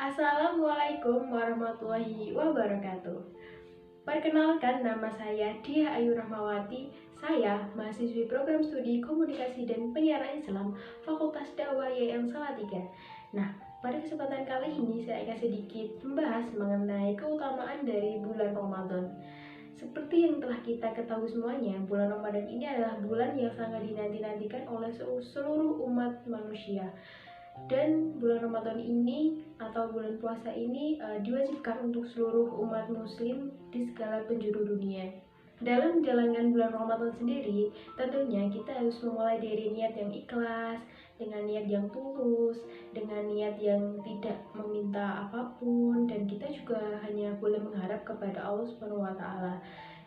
Assalamualaikum warahmatullahi wabarakatuh. Perkenalkan, nama saya Diah Ayu Rahmawati. Saya mahasiswi program studi komunikasi dan penyiaran Islam Fakultas Dakwah YM Salatiga. Nah, pada kesempatan kali ini saya akan sedikit membahas mengenai keutamaan dari bulan Ramadan. Seperti yang telah kita ketahui semuanya, bulan Ramadan ini adalah bulan yang sangat dinanti-nantikan oleh seluruh umat manusia. Dan bulan Ramadan ini atau bulan puasa ini diwajibkan untuk seluruh umat muslim di segala penjuru dunia. Dalam menjalankan bulan Ramadan sendiri, tentunya kita harus memulai dari niat yang ikhlas, dengan niat yang tulus, dengan niat yang tidak meminta apapun, dan kita juga hanya boleh mengharap kepada Allah Subhanahu wa taala.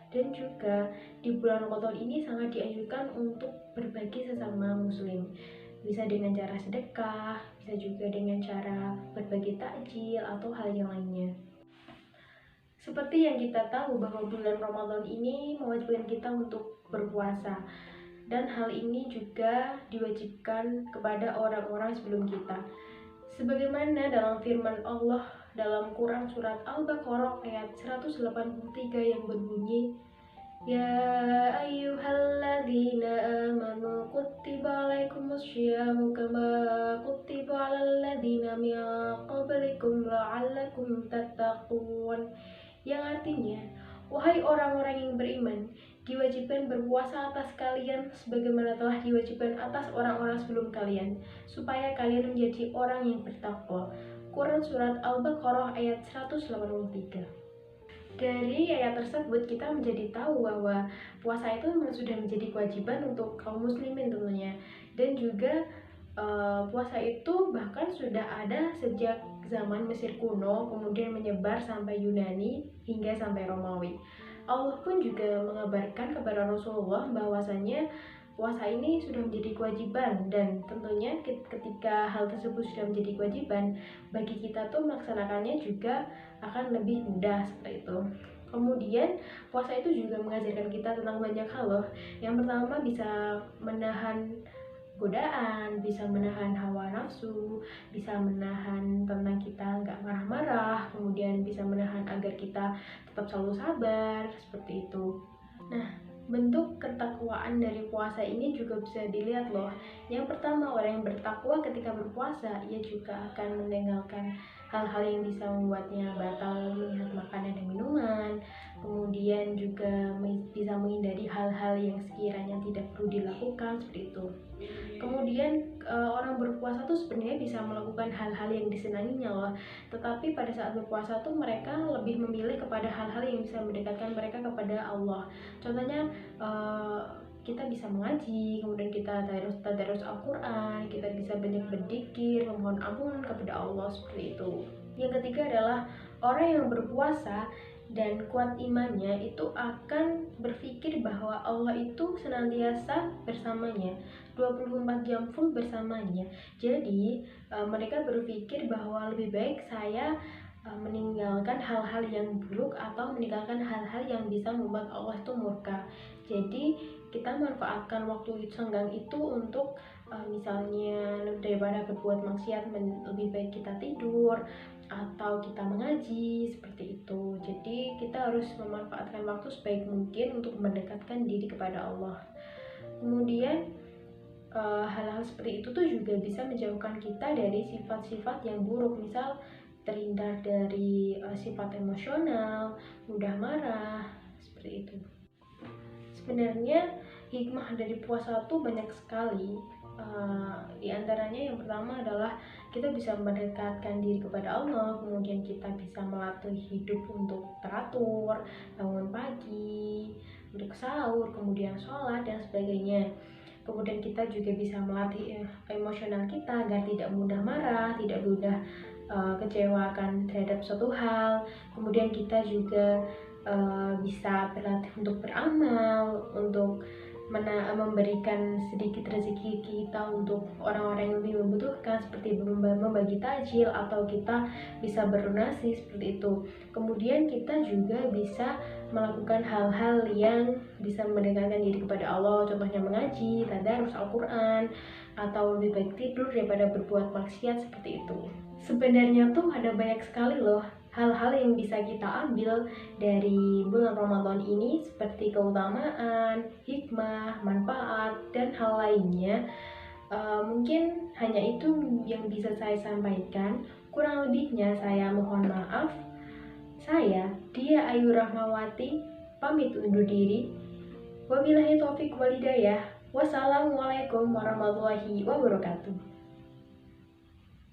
Dan juga di bulan Ramadan ini sangat dianjurkan untuk berbagi sesama muslim. Bisa dengan cara sedekah, bisa juga dengan cara berbagi takjil atau hal yang lainnya. Seperti yang kita tahu bahwa bulan Ramadan ini mewajibkan kita untuk berpuasa. Dan hal ini juga diwajibkan kepada orang-orang sebelum kita. Sebagaimana dalam firman Allah dalam Quran surat Al-Baqarah ayat 183 yang berbunyi, Ya ayyuhalladzina amanu kutiba alaikumusyamu kama kutiba alal ladzina min qablikum la'allakum tattaqun. Yang artinya, wahai orang-orang yang beriman, diwajibkan berpuasa atas kalian sebagaimana telah diwajibkan atas orang-orang sebelum kalian, supaya kalian menjadi orang yang bertakwa. Quran surat Al-Baqarah ayat 183. Dari ayat tersebut kita menjadi tahu bahwa puasa itu memang sudah menjadi kewajiban untuk kaum muslimin tentunya. Dan juga puasa itu bahkan sudah ada sejak zaman Mesir kuno, kemudian menyebar sampai Yunani hingga sampai Romawi. Allah pun juga mengabarkan kepada Rasulullah bahwasanya puasa ini sudah menjadi kewajiban, dan tentunya ketika hal tersebut sudah menjadi kewajiban, bagi kita tuh melaksanakannya juga akan lebih mudah seperti itu. Kemudian puasa itu juga mengajarkan kita tentang banyak hal loh. Yang pertama, bisa menahan godaan, bisa menahan hawa nafsu, bisa menahan tentang kita nggak marah-marah, kemudian bisa menahan agar kita tetap selalu sabar, seperti itu. Nah, bentuk ketakwaan dari puasa ini juga bisa dilihat loh. Yang pertama, orang yang bertakwa ketika berpuasa, ia juga akan meninggalkan hal-hal yang bisa membuatnya batal melihat makanan dan minuman. Kemudian juga bisa menghindari hal-hal yang sekiranya tidak perlu dilakukan, seperti itu. Kemudian orang berpuasa tuh sebenarnya bisa melakukan hal-hal yang disenanginya loh. Tetapi pada saat berpuasa tuh mereka lebih memilih kepada hal-hal yang bisa mendekatkan mereka kepada Allah. Contohnya kita bisa mengaji, kemudian kita tadarus Al-Quran, kita bisa banyak berzikir, memohon ampunan kepada Allah, seperti itu. Yang ketiga adalah orang yang berpuasa dan kuat imannya itu akan berpikir bahwa Allah itu senantiasa bersamanya, 24 jam full bersamanya. Jadi mereka berpikir bahwa lebih baik saya meninggalkan hal-hal yang buruk atau meninggalkan hal-hal yang bisa membuat Allah itu murka. Jadi kita manfaatkan waktu senggang itu untuk misalnya daripada berbuat maksiat, lebih baik kita tidur atau kita mengaji, seperti itu. Jadi kita harus memanfaatkan waktu sebaik mungkin untuk mendekatkan diri kepada Allah. Kemudian hal-hal seperti itu tuh juga bisa menjauhkan kita dari sifat-sifat yang buruk, misal terhindar dari sifat emosional, mudah marah, seperti itu. Sebenarnya hikmah dari puasa tuh banyak sekali. Di antaranya yang pertama adalah kita bisa mendekatkan diri kepada Allah, kemudian kita bisa melatih hidup untuk teratur, bangun pagi, untuk sahur, kemudian sholat dan sebagainya. Kemudian kita juga bisa melatih emosional kita agar tidak mudah marah, tidak mudah kecewakan terhadap suatu hal. Kemudian kita juga bisa berlatih untuk beramal, untuk memberikan sedikit rezeki kita untuk orang-orang yang lebih membutuhkan, seperti membagi tajil atau kita bisa berdonasi seperti itu. Kemudian kita juga bisa melakukan hal-hal yang bisa mendekatkan diri kepada Allah, contohnya mengaji, tadarus Al-Quran, atau lebih baik tidur daripada berbuat maksiat seperti itu. Sebenarnya tuh ada banyak sekali loh hal-hal yang bisa kita ambil dari bulan Ramadan ini, seperti keutamaan, hikmah, manfaat, dan hal lainnya. Mungkin hanya itu yang bisa saya sampaikan. Kurang lebihnya saya mohon maaf. Saya, Dia Ayu Rahmawati, pamit undur diri. Wabillahi taufik walhidayah. Wassalamualaikum warahmatullahi wabarakatuh.